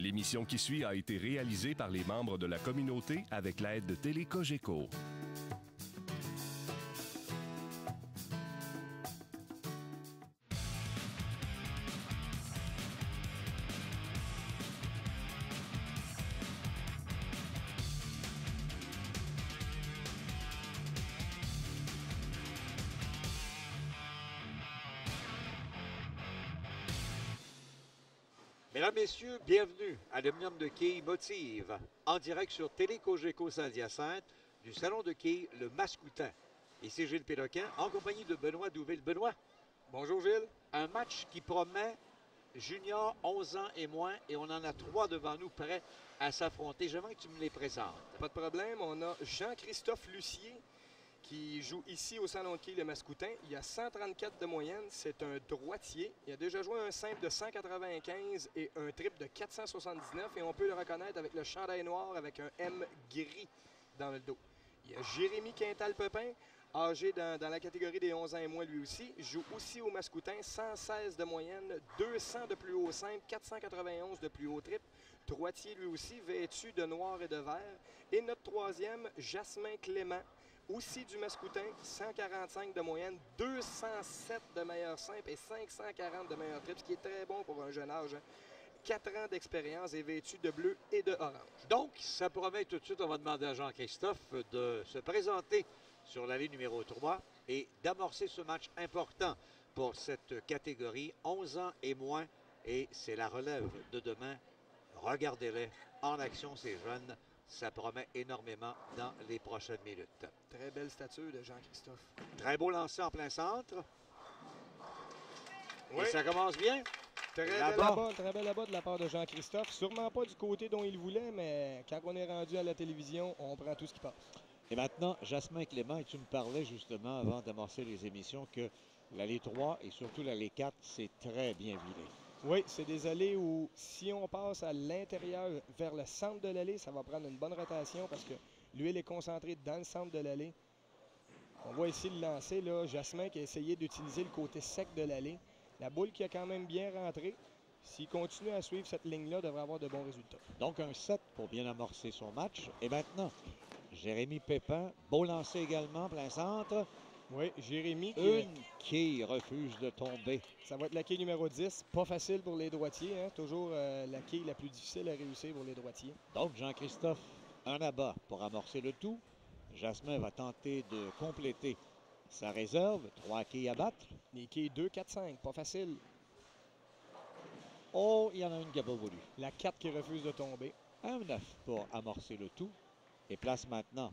L'émission qui suit a été réalisée par les membres de la communauté avec l'aide de Télé Cogeco. Mesdames, Messieurs, bienvenue à l'Omnium de quilles Motive, en direct sur Télé Cogeco Saint-Hyacinthe, du salon de quilles Le Mascoutin. Ici Gilles Péloquin, en compagnie de Benoît Douville. Benoît. Bonjour Gilles. Un match qui promet junior 11 ans et moins, et on en a 3 devant nous prêts à s'affronter. J'aimerais que tu me les présentes. Pas de problème, on a Jean-Christophe Lucier qui joue ici au salon de quilles Le Mascoutin. Il a 134 de moyenne, c'est un droitier. Il a déjà joué un simple de 195 et un triple de 479 et on peut le reconnaître avec le chandail noir avec un M gris dans le dos. Il y a Jérémy Quintal-Pepin, âgé dans la catégorie des 11 ans et moins lui aussi. Il joue aussi au Mascoutin, 116 de moyenne, 200 de plus haut simple, 491 de plus haut triple. Droitier lui aussi, vêtu de noir et de vert. Et notre troisième, Jasmin Clément, aussi du Mascoutin, 145 de moyenne, 207 de meilleur simple et 540 de meilleur triple, ce qui est très bon pour un jeune âge. 4 ans d'expérience et vêtu de bleu et de orange. Donc, ça promet tout de suite, on va demander à Jean-Christophe de se présenter sur l'allée numéro 3 et d'amorcer ce match important pour cette catégorie 11 ans et moins. Et c'est la relève de demain. Regardez-les en action, ces jeunes. Ça promet énormément dans les prochaines minutes. Très belle stature de Jean-Christophe. Très beau lancer en plein centre. Oui. Et ça commence bien. Très bel abat de la part de Jean-Christophe. Sûrement pas du côté dont il voulait, mais quand on est rendu à la télévision, on prend tout ce qui passe. Et maintenant, Jasmin Clément, et tu me parlais justement avant d'amorcer les émissions que l'allée 3 et surtout l'allée 4, c'est très bien vilé. Oui, c'est des allées où si on passe à l'intérieur vers le centre de l'allée, ça va prendre une bonne rotation parce que l'huile est concentrée dans le centre de l'allée. On voit ici le lancer, là, Jasmin qui a essayé d'utiliser le côté sec de l'allée. La boule qui a quand même bien rentré. S'il continue à suivre cette ligne-là, devrait avoir de bons résultats. Donc un 7 pour bien amorcer son match. Et maintenant, Jérémy Pépin, beau lancer également, plein centre. Oui, Jérémy qui refuse de tomber. Ça va être la quille numéro 10. Pas facile pour les droitiers. Hein? Toujours la quille la plus difficile à réussir pour les droitiers. Donc Jean-Christophe, un abat pour amorcer le tout. Jasmin va tenter de compléter sa réserve. 3 quilles à battre. Les quilles 2, 4, 5. Pas facile. Oh, il y en a une qui n'a pas voulu. La 4 qui refuse de tomber. Un 9 pour amorcer le tout. Et place maintenant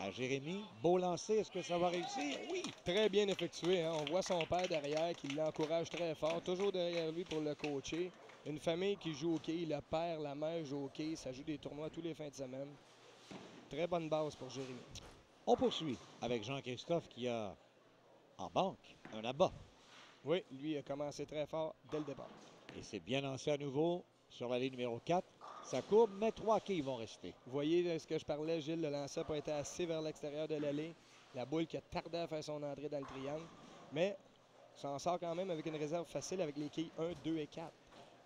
à Jérémy. Beau lancer, est-ce que ça va réussir? Oui! Très bien effectué. Hein? On voit son père derrière qui l'encourage très fort. Toujours derrière lui pour le coacher. Une famille qui joue au quai. Le père, la mère joue au quai. Ça joue des tournois tous les fins de semaine. Très bonne base pour Jérémy. On poursuit avec Jean-Christophe qui a en banque un abat. Oui, lui a commencé très fort dès le départ. Et c'est bien lancé à nouveau sur la ligne numéro 4. Ça courbe, mais 3 quilles vont rester. Vous voyez ce que je parlais, Gilles, le lancer n'a pas été assez vers l'extérieur de l'allée. La boule qui a tardé à faire son entrée dans le triangle. Mais ça en sort quand même avec une réserve facile avec les quilles 1, 2 et 4.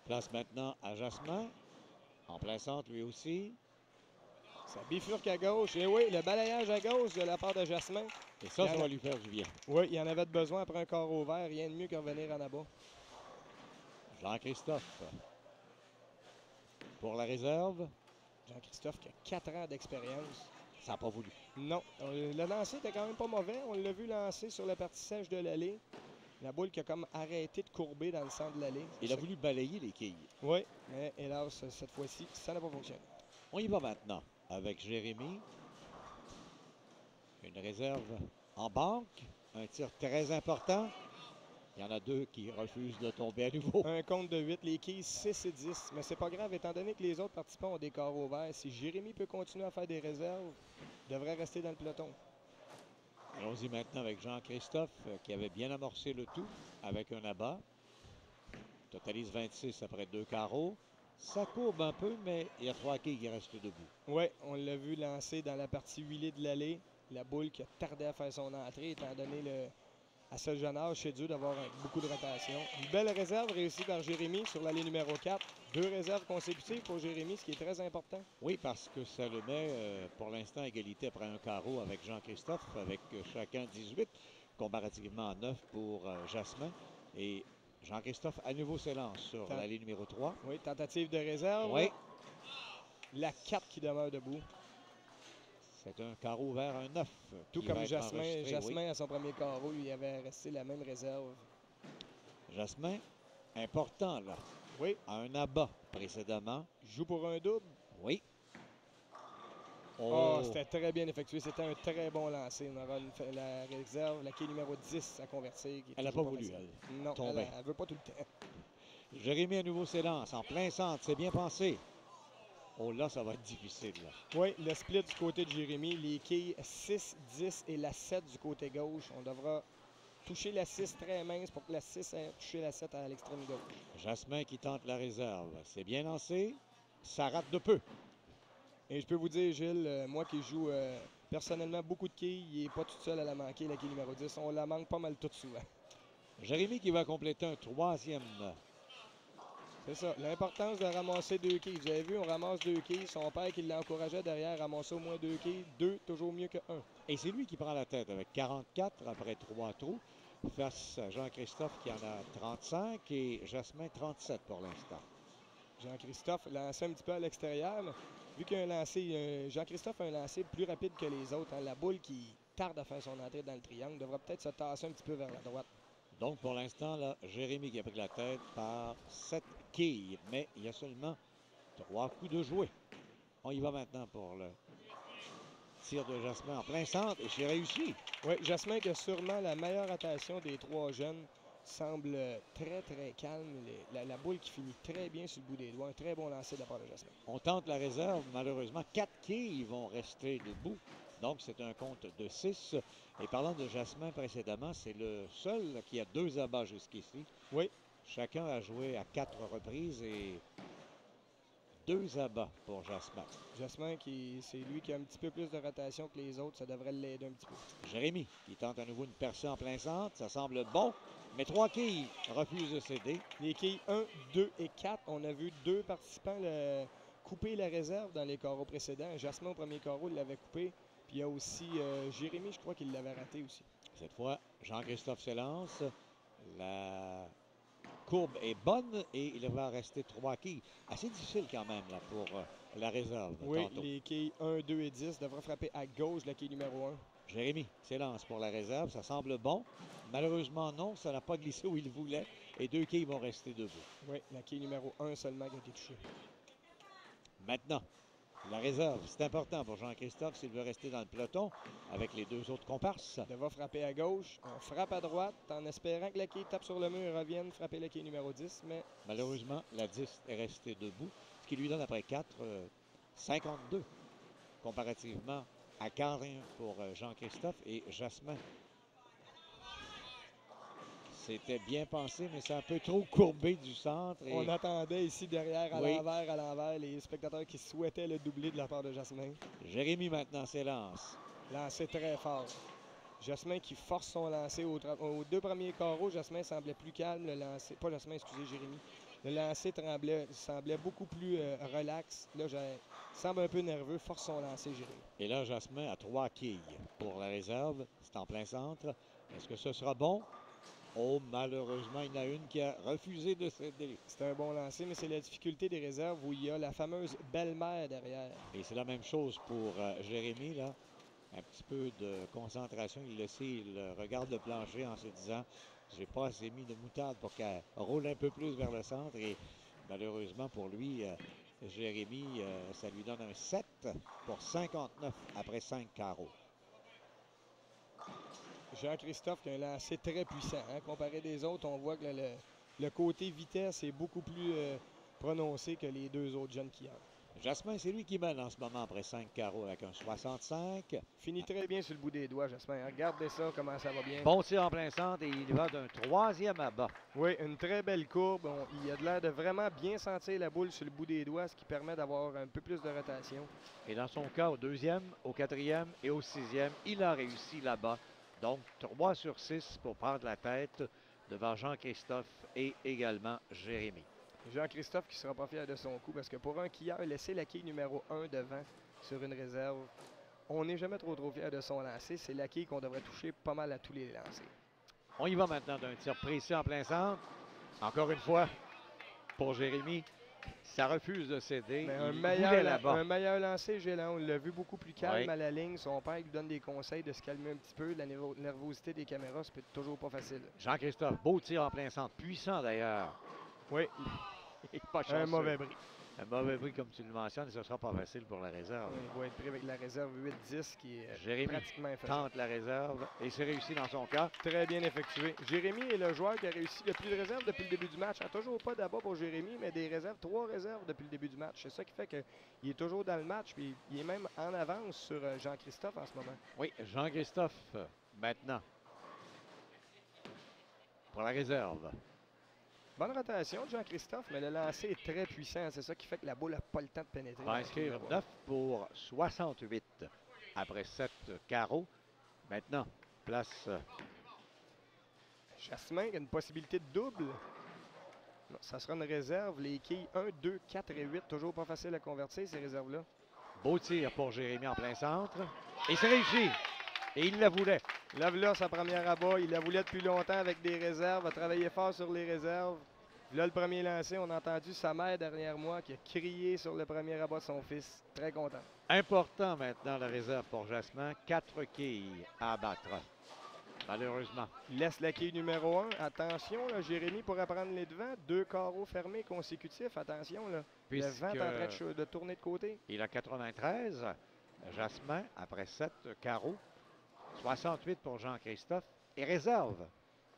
Place maintenant à Jasmin. En plein centre, lui aussi. Ça bifurque à gauche. Et oui, le balayage à gauche de la part de Jasmin. Et ça va lui faire du bien. Oui, il en avait besoin après un corps au vert. Rien de mieux que revenir en abat. Jean-Christophe. Pour la réserve. Jean-Christophe qui a 4 ans d'expérience. Ça n'a pas voulu. Non. Le lancer était quand même pas mauvais. On l'a vu lancer sur la partie sèche de l'allée. La boule qui a comme arrêté de courber dans le centre de l'allée. Il a voulu balayer les quilles. Oui, mais hélas, cette fois-ci, ça n'a pas fonctionné. On y va maintenant avec Jérémy. Une réserve en banque. Un tir très important. Il y en a 2 qui refusent de tomber à nouveau. Un compte de 8, les quilles 6 et 10. Mais c'est pas grave, étant donné que les autres participants ont des carreaux verts. Si Jérémy peut continuer à faire des réserves, il devrait rester dans le peloton. Allons-y maintenant avec Jean-Christophe qui avait bien amorcé le tout avec un abat. Totalise 26 après 2 carreaux. Ça courbe un peu, mais il y a 3 quilles qui restent debout. Oui, on l'a vu lancer dans la partie huilée de l'allée. La boule qui a tardé à faire son entrée, étant donné À ce jeune âge, c'est dur d'avoir beaucoup de rotation. Une belle réserve réussie par Jérémy sur l'allée numéro 4. 2 réserves consécutives pour Jérémy, ce qui est très important. Oui, parce que ça le met pour l'instant à égalité après un carreau avec Jean-Christophe, avec chacun 18, comparativement à 9 pour Jasmin. Et Jean-Christophe à nouveau s'élance sur l'allée numéro 3. Oui, tentative de réserve. Oui. La 4 qui demeure debout. C'est un carreau vers un 9. Tout comme Jasmin. Jasmin, à son premier carreau, lui avait resté la même réserve. Jasmin, important là. Oui. À un abat précédemment. Joue pour un double. Oui. Oh, c'était très bien effectué. C'était un très bon lancer. On aura la réserve, la quai numéro 10 à convertir. Elle n'a pas voulu, elle. Non, elle ne veut pas tout le temps. Jérémy à nouveau s'élance en plein centre. C'est bien pensé. Oh là, ça va être difficile. Là. Oui, le split du côté de Jérémy. Les quilles 6, 10 et la 7 du côté gauche. On devra toucher la 6 très mince pour que la 6 ait touché la 7 à l'extrême gauche. Jasmin qui tente la réserve. C'est bien lancé. Ça rate de peu. Et je peux vous dire, Gilles, moi qui joue personnellement beaucoup de quilles, il n'est pas tout seul à la manquer, la quille numéro 10. On la manque pas mal tout souvent. Jérémy qui va compléter un 3e. C'est ça. L'importance de ramasser 2 quilles. Vous avez vu, on ramasse 2 quilles. Son père qui l'encourageait derrière ramasser au moins 2 quilles. 2, toujours mieux que 1. Et c'est lui qui prend la tête avec 44 après 3 trous. Face à Jean-Christophe qui en a 35 et Jasmin 37 pour l'instant. Jean-Christophe lancé un petit peu à l'extérieur. Vu qu'il a un lancé, Jean-Christophe a un lancé plus rapide que les autres. Hein. La boule qui tarde à faire son entrée dans le triangle devra peut-être se tasser un petit peu vers la droite. Donc, pour l'instant, là, Jérémy qui a pris la tête par 7 quilles. Mais il y a seulement 3 coups de jouet. On y va maintenant pour le tir de Jasmin en plein centre. Et c'est réussi. Oui, Jasmin qui a sûrement la meilleure rotation des 3 jeunes. Semble très, très calme. La boule qui finit très bien sur le bout des doigts. Un très bon lancer de la part de Jasmin. On tente la réserve. Malheureusement, 4 quilles vont rester debout. Donc, c'est un compte de 6. Et parlant de Jasmin précédemment, c'est le seul qui a 2 abats jusqu'ici. Oui. Chacun a joué à 4 reprises et 2 abats pour Jasmin. Jasmin, c'est lui qui a un petit peu plus de rotation que les autres. Ça devrait l'aider un petit peu. Jérémy qui tente à nouveau une percée en plein centre. Ça semble bon. Mais 3 quilles refusent de céder. Les quilles 1, 2 et 4. On a vu 2 participants couper la réserve dans les carreaux précédents. Jasmin au premier carreau, il l'avait coupé. Puis il y a aussi Jérémy, je crois qu'il l'avait raté aussi. Cette fois, Jean-Christophe s'élance. La courbe est bonne et il va rester 3 quilles. Assez difficile quand même là, pour la réserve. Oui, tantôt. Les quilles 1, 2 et 10 devraient frapper à gauche la quille numéro 1. Jérémy s'élance pour la réserve. Ça semble bon. Malheureusement, non. Ça n'a pas glissé où il voulait. Et 2 quilles vont rester debout. Oui, la quille numéro 1 seulement qui a été touchée. Maintenant, la réserve, c'est important pour Jean-Christophe s'il veut rester dans le peloton avec les 2 autres comparses. Il va frapper à gauche. On frappe à droite en espérant que la quille tape sur le mur et revienne frapper la quille numéro 10. Mais malheureusement, la 10 est restée debout. Ce qui lui donne après 4, 52 comparativement à 41 pour Jean-Christophe et Jasmin. C'était bien pensé, mais c'est un peu trop courbé du centre. Et on attendait ici derrière, à l'envers, les spectateurs qui souhaitaient le doubler de la part de Jasmin. Jérémy maintenant s'élance. Lancé très fort. Jasmin qui force son lancer aux 2 premiers carreaux. Jasmin semblait plus calme. Le lancer, pas Jasmin, excusez, Jérémy. Le lancer semblait beaucoup plus relax. Là, semble un peu nerveux. Force son lancer, Jérémy. Et là, Jasmin a 3 quilles pour la réserve. C'est en plein centre. Est-ce que ce sera bon? Oh, malheureusement, il y en a une qui a refusé de céder. C'est un bon lancer, mais c'est la difficulté des réserves où il y a la fameuse belle-mère derrière. Et c'est la même chose pour Jérémy, là. Un petit peu de concentration. Il le sait, il regarde le plancher en se disant « J'ai pas assez mis de moutarde pour qu'elle roule un peu plus vers le centre. » Et malheureusement pour lui, Jérémy, ça lui donne un 7 pour 59 après 5 carreaux. Jean-Christophe qui a un lancer très puissant. Hein? Comparé des autres, on voit que le côté vitesse est beaucoup plus prononcé que les 2 autres jeunes qui ont. Jasmin, c'est lui qui mène en ce moment après 5 carreaux avec un 65. Finit très bien sur le bout des doigts, Jasmin. Regardez ça, comment ça va bien. Bon tir en plein centre et il va d'un 3e abat. Oui, une très belle courbe. Il a l'air de vraiment bien sentir la boule sur le bout des doigts, ce qui permet d'avoir un peu plus de rotation. Et dans son cas, au 2e, au 4e et au 6e, il a réussi là-bas Donc, 3 sur 6 pour prendre la tête devant Jean-Christophe et également Jérémy. Jean-Christophe qui ne sera pas fier de son coup parce que pour un qui a laissé la quille numéro 1 devant sur une réserve, on n'est jamais trop fier de son lancer. C'est la quille qu'on devrait toucher pas mal à tous les lancers. On y va maintenant d'un tir précis en plein centre. Encore une fois, pour Jérémy, ça refuse de céder. Mais Il un voulait meilleur lancer, Gélant. On l'a vu beaucoup plus calme Oui. à la ligne. Son père lui donne des conseils de se calmer un petit peu. La nervosité des caméras, c'est toujours pas facile. Jean-Christophe, beau tir en plein centre. Puissant d'ailleurs. Oui, Pas chanceux. un mauvais bris. Un mauvais bruit, comme tu le mentionnes, et ce ne sera pas facile pour la réserve. Il va être pris avec la réserve 8-10 qui est Jérémy pratiquement infaillible. tente la réserve et c'est réussi dans son cas. Très bien effectué. Jérémy est le joueur qui a réussi le plus de réserves depuis le début du match. Toujours pas d'abat pour Jérémy, mais des réserves, 3 réserves depuis le début du match. C'est ça qui fait qu'il est toujours dans le match, puis il est même en avance sur Jean-Christophe en ce moment. Oui, Jean-Christophe, maintenant, pour la réserve. Bonne rotation de Jean-Christophe, mais le lancer est très puissant. C'est ça qui fait que la boule n'a pas le temps de pénétrer. Va inscrire 9 pour 68 après 7 carreaux. Maintenant, place Jasmin qui a une possibilité de double. Non, ça sera une réserve. Les quilles 1, 2, 4 et 8. Toujours pas facile à convertir, ces réserves-là. beau tir pour Jérémy en plein centre. Et c'est réussi. Et il la voulait. Là, sa première abat. Il la voulait depuis longtemps avec des réserves. A travaillé fort sur les réserves. Là, le premier lancé, on a entendu sa mère derrière moi qui a crié sur le premier abat de son fils. Très content. Important maintenant la réserve pour Jasmin. 4 quilles à abattre. Malheureusement. Il laisse la quille numéro 1. Attention, là, Jérémy pourrait prendre les devants. 2 carreaux fermés consécutifs. Attention, là. Le vent est en train de tourner de côté. Il a 93. Jasmin, après 7 carreaux. 68 pour Jean-Christophe. Et réserve.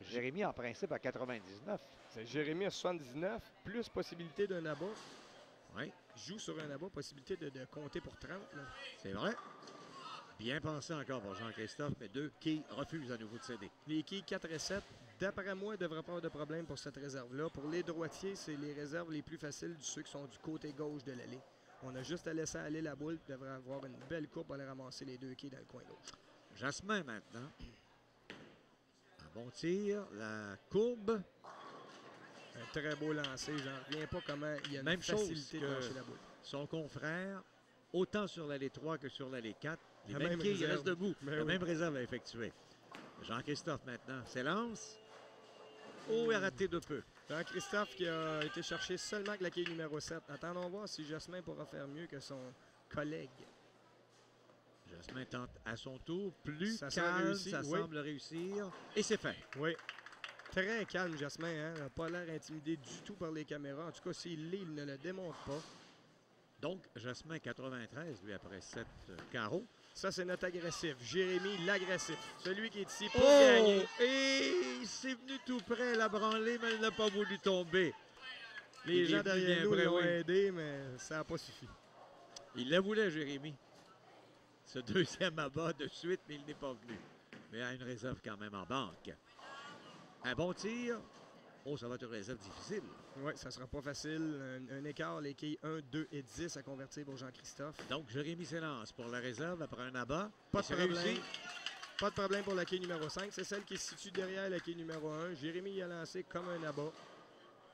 Jérémy, en principe, à 99. C'est Jérémy à 79. Plus possibilité d'un abat. Oui, Joue sur un abat. Possibilité de compter pour 30. Là. c'est vrai. Bien pensé encore pour Jean-Christophe, mais 2 qui refusent à nouveau de céder. Les quilles 4 et 7, d'après moi, ne devrait pas avoir de problème pour cette réserve-là. Pour les droitiers, c'est les réserves les plus faciles de ceux qui sont du côté gauche de l'allée. On a juste à laisser aller la boule, puis devrait avoir une belle courbe pour aller ramasser les 2 quilles dans le coin gauche. Jasmin maintenant. Un bon tir, la courbe. Un très beau lancer, j'en reviens pas comment il y a une Même chose facilité de que lâcher la boule. son confrère, autant sur l'allée 3 que sur l'allée 4. Les La mêmes même quilles réserve. restent debout. Ben la oui. même réserve à effectuer. Jean-Christophe maintenant s'élance. Oh, il a raté de peu. Jean-Christophe qui a été cherché seulement avec la quille numéro 7. Attendons voir si Jasmin pourra faire mieux que son collègue. Jasmin tente à son tour. Plus Ça sera calme, réussi, ça oui. semble réussir. Et c'est fait. Oui. Très calme, Jasmin. Hein? Il n'a pas l'air intimidé du tout par les caméras. En tout cas, s'il l'est, il ne le démontre pas. Donc, Jasmin 93, lui, après 7 carreaux. Ça, c'est notre agressif. Jérémy, l'agressif. Celui qui est ici pour Oh! gagner. Et il s'est venu tout près, la branlée, mais il n'a pas voulu tomber. Les Il est gens venu derrière bien nous près, l'ont oui. aidé, mais ça n'a pas suffi. Il la voulait, Jérémy. Ce deuxième abat de suite, mais il n'est pas venu. Mais à une réserve quand même en banque. Un bon tir. Oh, ça va être une réserve difficile. Oui, ça sera pas facile. Un écart, les quilles 1, 2 et 10 à convertir pour Jean-Christophe. Donc, Jérémy s'élance pour la réserve après un abat. Pas Et de c'est problème. réussi. Pas de problème pour la quille numéro 5. C'est celle qui se situe derrière la quille numéro 1. Jérémy y a lancé comme un abat.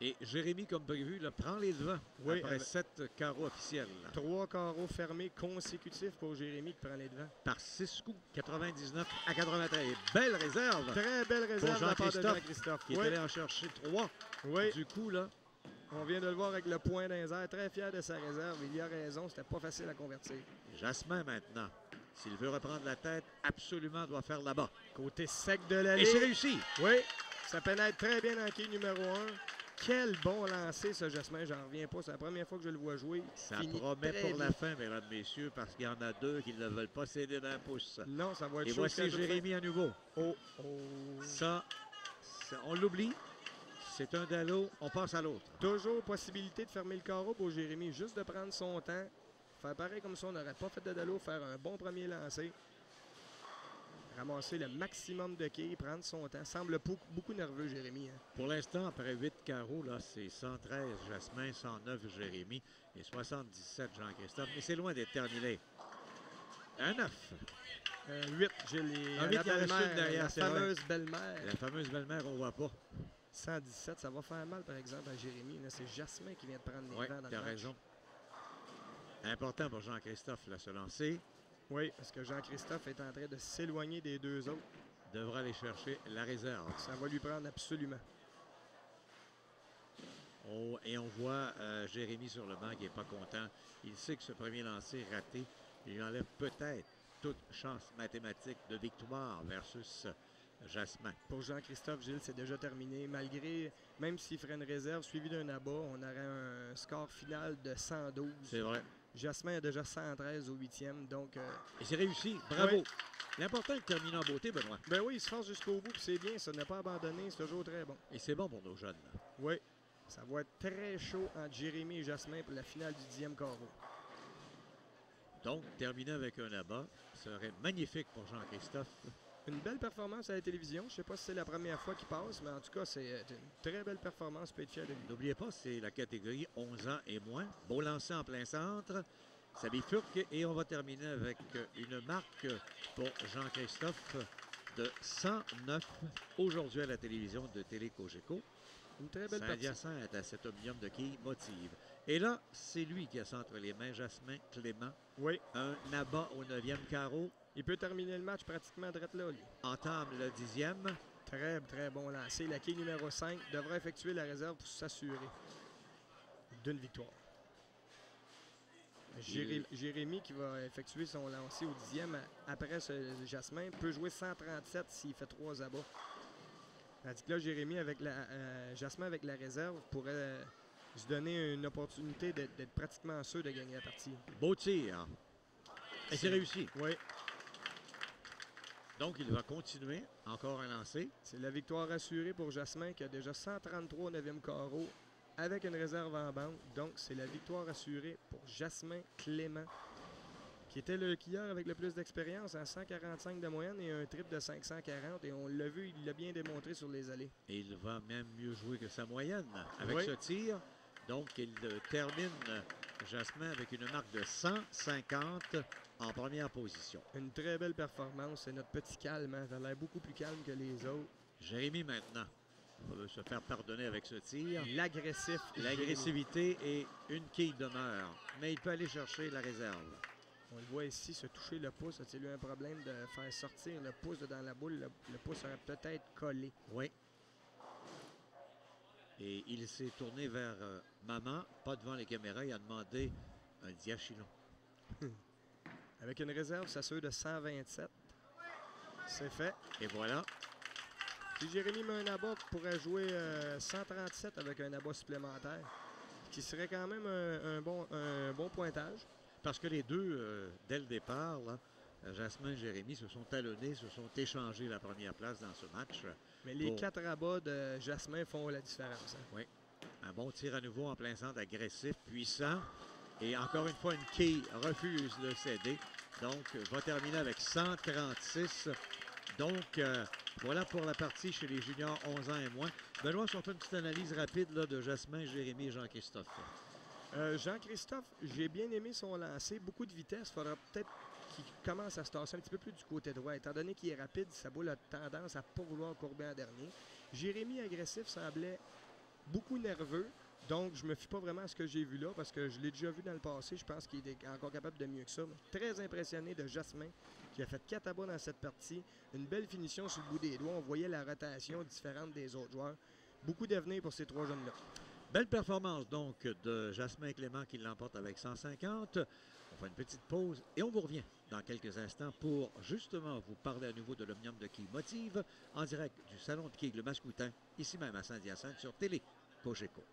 Et Jérémy, comme prévu, là, prend les devants Oui, après avec- 7 carreaux officiels. 3 carreaux fermés consécutifs pour Jérémy qui prend les devants. Par 6 coups, 99 à 93. Belle réserve Très belle réserve de la part de Jean-Christophe, Jean-Christophe. qui est Oui, allé en chercher 3. oui. Du coup, là, On vient de le voir avec le point dans les airs. Très fier de sa réserve. Il y a raison, c'était pas facile à convertir. Jasmin maintenant. S'il veut reprendre la tête, absolument doit faire là-bas. Côté sec de Et l'allée. c'est réussi. Oui, ça pénètre très bien dans la quille numéro 1. Quel bon lancer, ce Jasmin. J'en reviens pas. C'est la première fois que je le vois jouer. Ça Finit promet très pour bien. la fin, mesdames, messieurs, parce qu'il y en a 2 qui ne veulent pas céder d'un pouce. Non, ça va être Et chaud jusqu'à voici la toute Jérémy à nouveau. fin. Oh, oh. Ça, on l'oublie. C'est un dallo, on passe à l'autre. Toujours possibilité de fermer le carreau pour Jérémy. Juste de prendre son temps. Faire pareil comme ça, on n'aurait pas fait de dallo. Faire un bon premier lancer. Ramasser le maximum de quilles, prendre son temps. Semble beaucoup nerveux, Jérémy. Hein. Pour l'instant, après 8 carreaux, là, c'est 113 Jasmin, 109 Jérémy et 77 Jean-Christophe. Mais c'est loin d'être terminé. Un 9. 8, j'ai les, Ah, la huit, il en reste belle-mère, une derrière, la c'est vrai. fameuse belle-mère. La fameuse belle-mère, on voit pas. 117, ça va faire mal, par exemple, à Jérémy. Là, c'est Jasmin qui vient de prendre les Oui, devants dans tu as le match. raison. Important pour Jean-Christophe, là, se lancer. Oui, parce que Jean-Christophe est en train de s'éloigner des deux autres. Devra aller chercher la réserve. Ça va lui prendre absolument. Oh, et on voit Jérémy sur le banc qui n'est pas content. Il sait que ce premier lancer raté lui enlève peut-être toute chance mathématique de victoire versus Jasmin. Pour Jean-Christophe Gilles, c'est déjà terminé. Malgré, même s'il ferait une réserve suivie d'un abat, on aurait un score final de 112. C'est vrai. Jasmin a déjà 113 au 8e, donc... Et c'est réussi. Bravo. Oui. L'important est de terminer en beauté, Benoît. Ben oui, il se force jusqu'au bout, puis c'est bien, ça n'est pas abandonné, c'est toujours très bon. Et c'est bon pour nos jeunes. Oui, ça va être très chaud entre Jérémy et Jasmin pour la finale du 10e carreau. Donc, terminer avec un abat serait magnifique pour Jean-Christophe. Une belle performance à la télévision. Je ne sais pas si c'est la première fois qu'il passe, mais en tout cas, c'est une très belle performance. Je peux être fier de lui. N'oubliez pas, c'est la catégorie 11 ans et moins. Beau lancer en plein centre. Ça bifurque et on va terminer avec une marque pour Jean-Christophe de 109 aujourd'hui à la télévision de Télé Cogeco. Une très belle partie. Saint-Hyacinthe à cet omnium de quilles motive. Et là, c'est lui qui a ça entre les mains, Jasmin Clément. Oui, Un abat au 9e carreau. il peut terminer le match pratiquement direct là, lui. Entame le 10e. Très, très bon lancer. La quille numéro 5 devra effectuer la réserve pour s'assurer d'une victoire. Jérémy qui va effectuer son lancer au 10e après Jasmin peut jouer 137 s'il fait 3 abats. Tandis que là, Jérémy avec Jasmin avec la réserve pourrait se donner une opportunité d'être pratiquement sûr de gagner la partie. Beau tir. Et c'est réussi. Oui, Donc, il va continuer. Encore un lancer. c'est la victoire assurée pour Jasmin qui a déjà 133 au 9e carreau avec une réserve en banque. Donc, c'est la victoire assurée pour Jasmin Clément, qui était le quilleur avec le plus d'expérience en 145 de moyenne et un triple de 540. Et on l'a vu, il l'a bien démontré sur les allées. Et il va même mieux jouer que sa moyenne avec Oui. ce tir. Donc, il termine Jasmin avec une marque de 150 en première position. Une très belle performance. C'est notre petit calme. Hein. Ça a l'air beaucoup plus calme que les autres. Jérémy maintenant va se faire pardonner avec ce tir. L'agressif. L'agressivité et une quille demeure. Mais il peut aller chercher la réserve. On le voit ici se toucher le pouce. A-t-il eu un problème de faire sortir le pouce de dans la boule? Le pouce aurait peut-être collé. Oui. Et il s'est tourné vers maman, pas devant les caméras. Il a demandé un diachylon. Avec une réserve, ça s'assure de 127. C'est fait. Et voilà. Si Jérémy met un abat, pourrait jouer 137 avec un abat supplémentaire, qui serait quand même un bon pointage. Parce que les deux, dès le départ, là, Jasmin et Jérémy se sont talonnés, se sont échangés la première place dans ce match. Mais les Bon. 4 abats de Jasmin font la différence. Hein. Oui. Un bon tir à nouveau en plein centre, agressif, puissant. Et encore une fois, une quille refuse de céder. Donc, va terminer avec 136. Donc, voilà pour la partie chez les juniors 11 ans et moins. Benoît, si on fait une petite analyse rapide là, de Jasmin, Jérémy et Jean-Christophe. Jean-Christophe, j'ai bien aimé son lancer. Beaucoup de vitesse. Il faudra peut-être qu'il commence à se tasser un petit peu plus du côté droit. Étant donné qu'il est rapide, sa boule a tendance à ne pas vouloir courber en dernier. Jérémy agressif semblait beaucoup nerveux. Donc, je me fie pas vraiment à ce que j'ai vu là parce que je l'ai déjà vu dans le passé. Je pense qu'il est encore capable de mieux que ça. Très impressionné de Jasmin qui a fait 4 abats dans cette partie. Une belle finition sur le bout des doigts. On voyait la rotation différente des autres joueurs. Beaucoup d'avenir pour ces 3 jeunes-là. Belle performance donc de Jasmin Clément qui l'emporte avec 150. On fait une petite pause et on vous revient dans quelques instants pour justement vous parler à nouveau de l'omnium de Quilles Motive en direct du Salon de Quilles le Mascoutin, ici même à Saint-Hyacinthe sur Télé Cogeco.